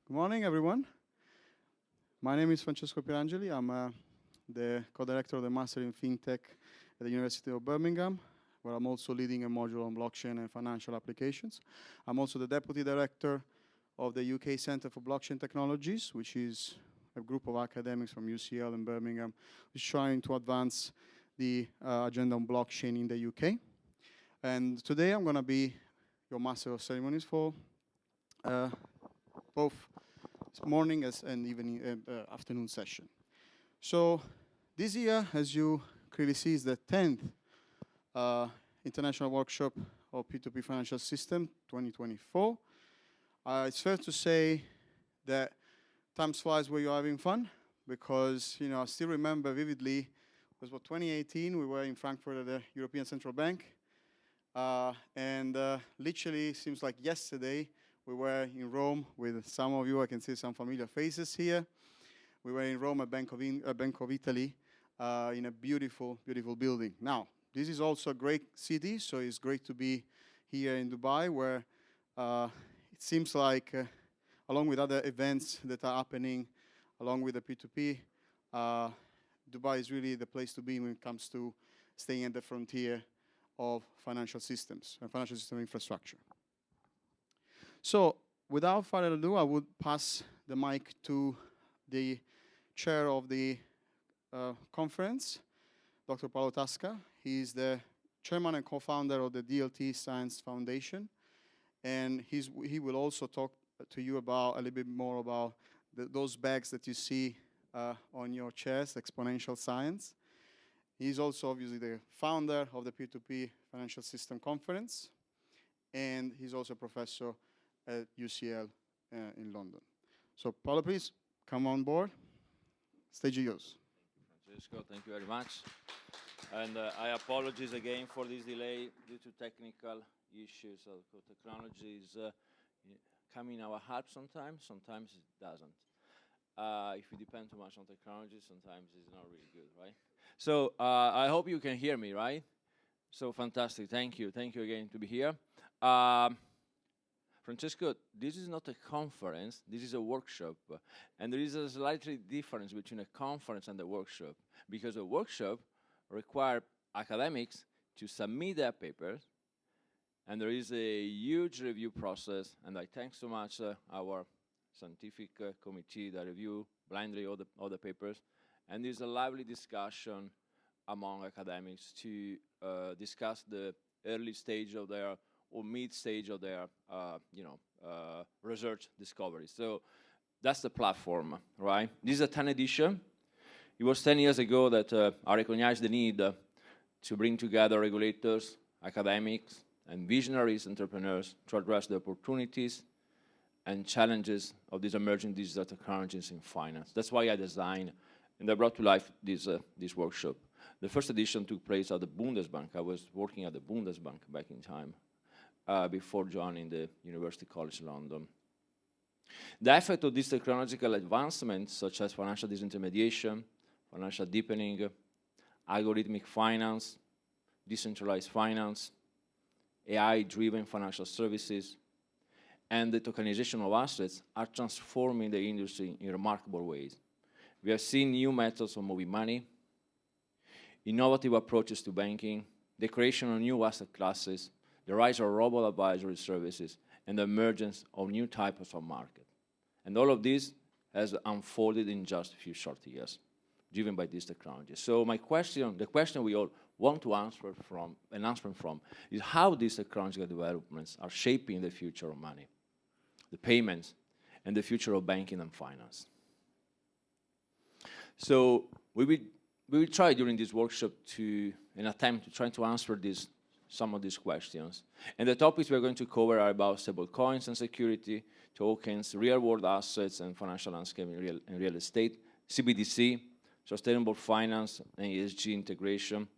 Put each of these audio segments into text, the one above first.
Good morning, everyone. My name is Francesco Pierangeli. I'm the co-director of the Master in FinTech at the University of Birmingham, where I'm also leading a module on blockchain and financial applications. I'm also the deputy director of the UK Centre for Blockchain Technologies, which is a group of academics from UCL and Birmingham, who's trying to advance the agenda on blockchain in the UK. And today I'm going to be your master of ceremonies for both morning and evening afternoon session. So this year, as you clearly see, is the 10th International Workshop of P2P Financial System 2024. It's fair to say that time flies where you're having fun, because I still remember vividly, it was 2018, we were in Frankfurt at the European Central Bank, and literally seems like yesterday we were in Rome with some of you. I can see some familiar faces here. We were in Rome at Bank of Italy in a beautiful, beautiful building. Now, this is also a great city, so it's great to be here in Dubai, where it seems like, along with other events that are happening, along with the P2P, Dubai is really the place to be when it comes to staying at the frontier of financial systems and financial system infrastructure. So, without further ado, I would pass the mic to the chair of the conference, Dr. Paolo Tasca. He is the chairman and co-founder of the DLT Science Foundation, and he will also talk to you about a little bit more about those bags that you see on your chairs, Exponential Science. He's also obviously the founder of the P2P Financial System Conference, and he's also a professor at UCL in London. So, Paolo, please come on board. Stage is yours. Thank you, Francesco. Thank you very much. And I apologize again for this delay due to technical issues. So technology is coming our help sometimes it doesn't. If we depend too much on technology, sometimes it's not really good, right? So I hope you can hear me, right? So fantastic. Thank you. Thank you again to be here. Francesco, this is not a conference, this is a workshop. And there is a slightly difference between a conference and a workshop, because a workshop requires academics to submit their papers, and there is a huge review process, and I thank so much our scientific committee that review blindly all the papers, and there's a lively discussion among academics to discuss the early stage of their or mid-stage of their, research discovery. So that's the platform, right? This is a 10th edition. It was 10 years ago that I recognized the need to bring together regulators, academics, and visionaries, entrepreneurs, to address the opportunities and challenges of these emerging digital technologies in finance. That's why I designed and I brought to life this workshop. The first edition took place at the Bundesbank. I was working at the Bundesbank back in time. Before joining the University College London. The effect of these technological advancements, such as financial disintermediation, financial deepening, algorithmic finance, decentralized finance, AI-driven financial services, and the tokenization of assets are transforming the industry in remarkable ways. We have seen new methods of moving money, innovative approaches to banking, the creation of new asset classes, the rise of robo-advisory services, and the emergence of new types of market. And all of this has unfolded in just a few short years, driven by these technologies. So the question we all want to answer from, is how these technological developments are shaping the future of money, the payments, and the future of banking and finance. So we will try during this workshop an attempt to try to answer some of these questions. And the topics we're going to cover are about stable coins and security, tokens, real-world assets and financial landscape in real estate, CBDC, sustainable finance and ESG integration,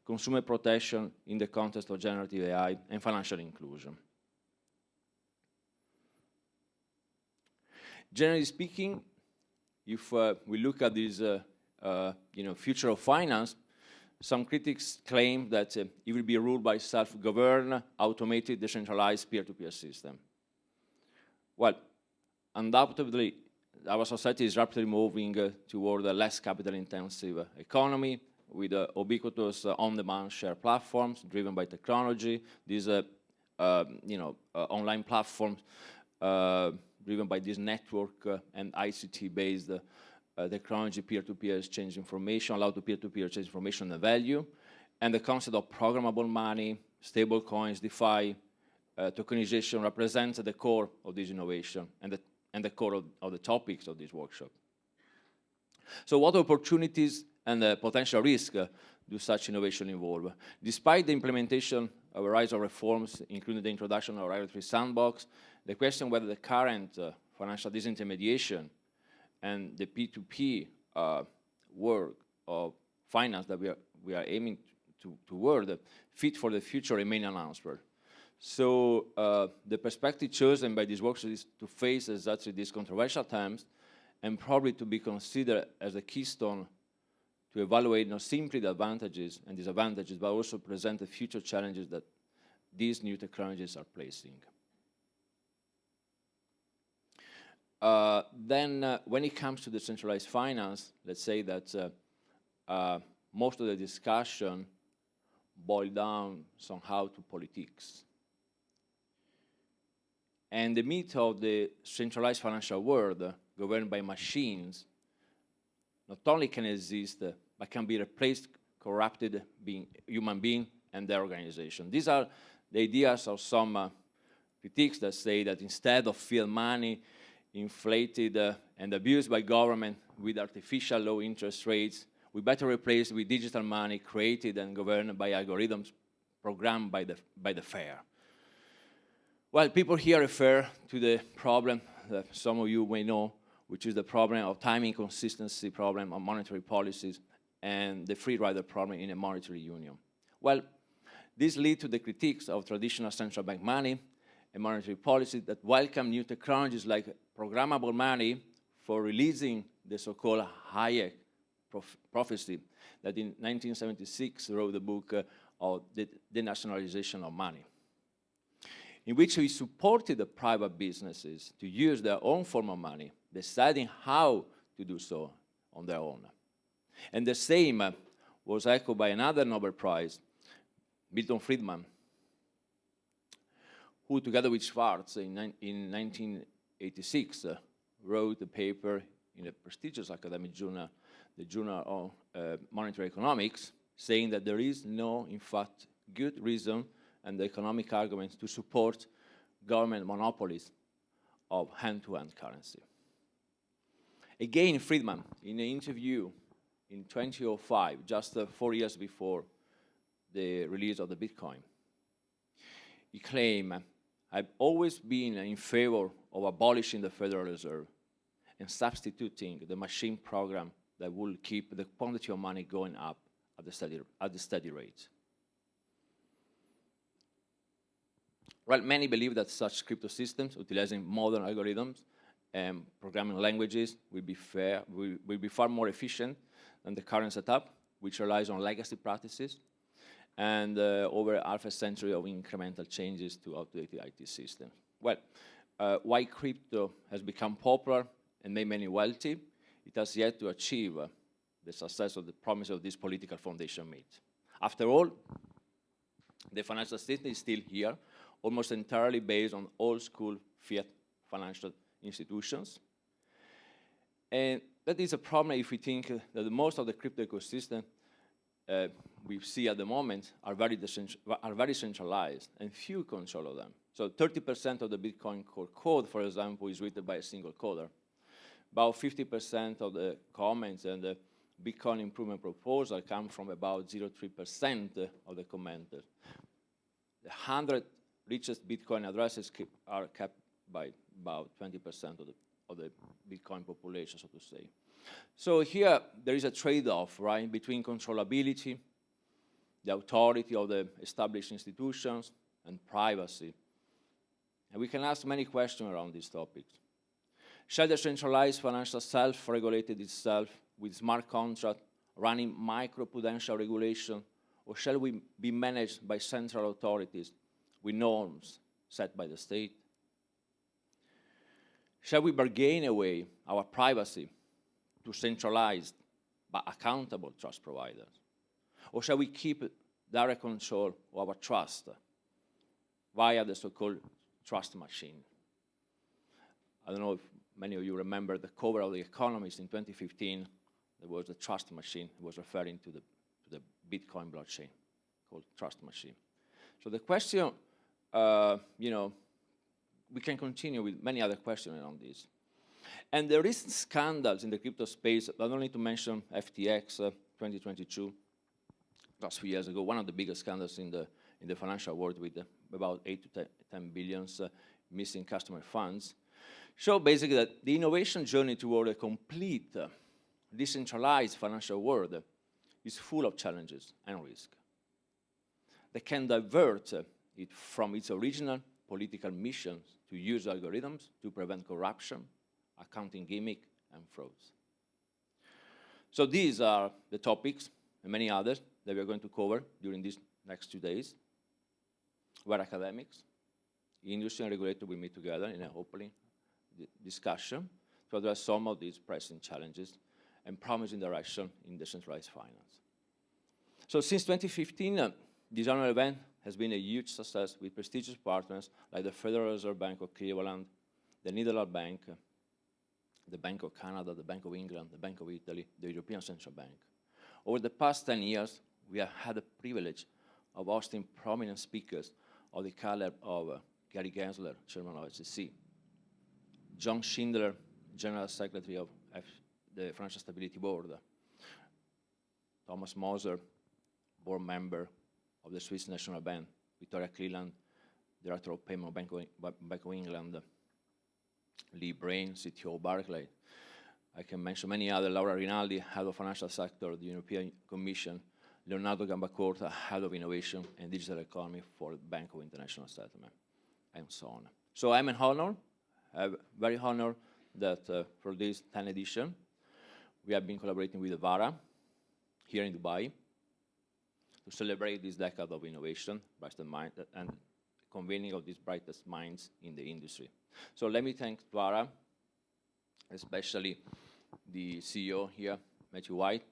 consumer protection in the context of generative AI, and financial inclusion. Generally speaking, if we look at this future of finance, some critics claim that it will be ruled by self-governed, automated, decentralized peer-to-peer system. Well, undoubtedly, our society is rapidly moving toward a less capital-intensive economy with ubiquitous on-demand share platforms driven by technology. These, online platforms driven by this network and ICT-based technology, peer-to-peer exchange information, allow to peer-to-peer exchange information and value, and the concept of programmable money, stable coins, DeFi, tokenization represents the core of this innovation and the core of the topics of this workshop. So what opportunities and potential risk do such innovation involve? Despite the implementation of a rise of reforms, including the introduction of a regulatory sandbox, the question whether the current financial disintermediation and the P2P work of finance that we are aiming toward fit for the future remain unanswered. So the perspective chosen by this workshop is to face exactly these controversial terms and probably to be considered as a keystone to evaluate not simply the advantages and disadvantages, but also present the future challenges that these new technologies are placing. Then when it comes to decentralized finance, let's say that most of the discussion boiled down somehow to politics. And the myth of the centralized financial world governed by machines not only can exist, but can be replaced, corrupted human being and their organization. These are the ideas of some critics that say that instead of fiat money inflated and abused by government with artificial low interest rates, we better replace with digital money created and governed by algorithms programmed by the fair. Well, people here refer to the problem that some of you may know, which is the problem of timing consistency problem of monetary policies and the free rider problem in a monetary union. Well, this leads to the critiques of traditional central bank money and monetary policy that welcome new technologies like programmable money for releasing the so-called Hayek prophecy that in 1976 wrote the book of the denationalization of money, in which he supported the private businesses to use their own form of money, deciding how to do so on their own. And the same was echoed by another Nobel Prize, Milton Friedman, who together with Schwartz in 1986 wrote a paper in a prestigious academic journal, the Journal of Monetary Economics, saying that there is no, in fact, good reason and the economic arguments to support government monopolies of hand-to-hand currency. Again, Friedman, in an interview in 2005, just 4 years before the release of the Bitcoin, he claimed, "I've always been in favor of abolishing the Federal Reserve and substituting the machine program that will keep the quantity of money going up at the steady rate." Well, many believe that such crypto systems, utilizing modern algorithms and programming languages, will be far more efficient than the current setup, which relies on legacy practices and over half a century of incremental changes to outdated IT systems. Well, why crypto has become popular and made many wealthy, it has yet to achieve the success of the promise of this political foundation made. After all, the financial system is still here, almost entirely based on old-school fiat financial institutions. And that is a problem if we think that most of the crypto ecosystem we see at the moment are very centralized, and few control them. So 30% of the Bitcoin core code, for example, is written by a single coder. About 50% of the comments and the Bitcoin improvement proposal come from about 0.3% of the commenters. The 100 richest Bitcoin addresses are kept by about 20% of the Bitcoin population, so to say. So here there is a trade-off, right, between controllability, the authority of the established institutions, and privacy. And we can ask many questions around these topics. Shall the centralized financial self-regulated itself with smart contract running micro-prudential regulation, or shall we be managed by central authorities with norms set by the state? Shall we bargain away our privacy to centralized but accountable trust providers? Or shall we keep direct control of our trust via the so-called trust machine? I don't know if many of you remember the cover of The Economist in 2015. There was a trust machine. It was referring to the Bitcoin blockchain called trust machine. So the question, we can continue with many other questions around this. And the recent scandals in the crypto space, I don't need to mention FTX 2022, last few years ago, one of the biggest scandals in the financial world with about 8 to 10 billions missing customer funds, show basically that the innovation journey toward a complete decentralized financial world is full of challenges and risk that can divert it from its original political mission to use algorithms to prevent corruption, accounting gimmick, and frauds. So these are the topics, and many others, that we are going to cover during these next 2 days, where academics, industry, and regulator will meet together in an open discussion to address some of these pressing challenges and promising direction in decentralized finance. So since 2015, this annual event has been a huge success with prestigious partners like the Federal Reserve Bank of Cleveland, the Netherlands Bank, the Bank of Canada, the Bank of England, the Bank of Italy, the European Central Bank. Over the past 10 years, we have had the privilege of hosting prominent speakers of the caliber of Gary Gensler, Chairman of SEC, John Schindler, General Secretary of the Financial Stability Board, Thomas Moser, board member of the Swiss National Bank, Victoria Cleland, Director of Payment Bank of England, Lee Brain, CTO of Barclays. I can mention many others, Laura Rinaldi, Head of Financial Sector of the European Commission, Leonardo Gambacorta, Head of Innovation and Digital Economy for the Bank of International Settlement, and so on. So I'm an honor, very honored that for this 10th edition, we have been collaborating with VARA here in Dubai to celebrate this decade of innovation, brightest mind, and convening of these brightest minds in the industry. So let me thank VARA, especially the CEO here, Matthew White,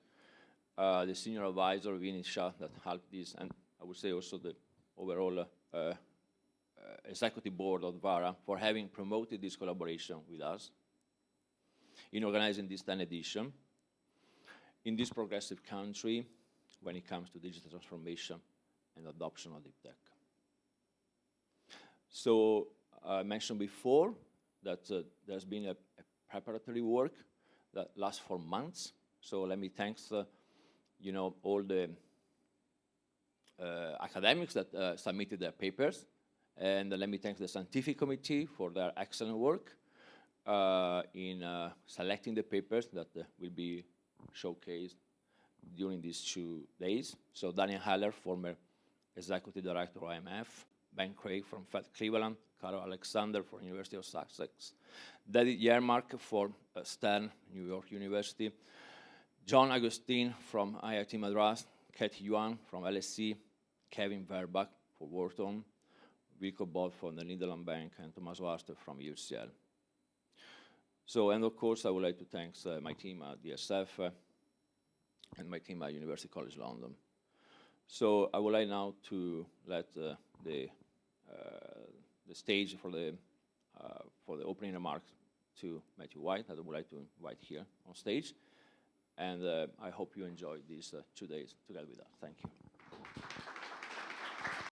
the senior advisor, Vinny Shah, that helped this, and I would say also the overall executive board of VARA for having promoted this collaboration with us in organizing this 10th edition in this progressive country when it comes to digital transformation and adoption of deep tech. So I mentioned before that there's been a preparatory work that lasts for months. So let me thank all the academics that submitted their papers, and let me thank the scientific committee for their excellent work in selecting the papers that will be showcased during these 2 days. So Daniel Haller, former executive director of IMF, Ben Craig from Fed Cleveland, Carol Alexander from University of Sussex, David Yermark from Stern, New York University, John Agustin from IIT Madras, Katie Yuan from LSE, Kevin Verbach for Wharton, Wilco Bott from the Netherlands Bank, and Thomas Waster from UCL. So, and of course, I would like to thank my team at DSF and my team at University College London. So I would like now to let the stage for the opening remarks to Matthew White, that I would like to invite here on stage. And I hope you enjoy these 2 days together with us. Thank you.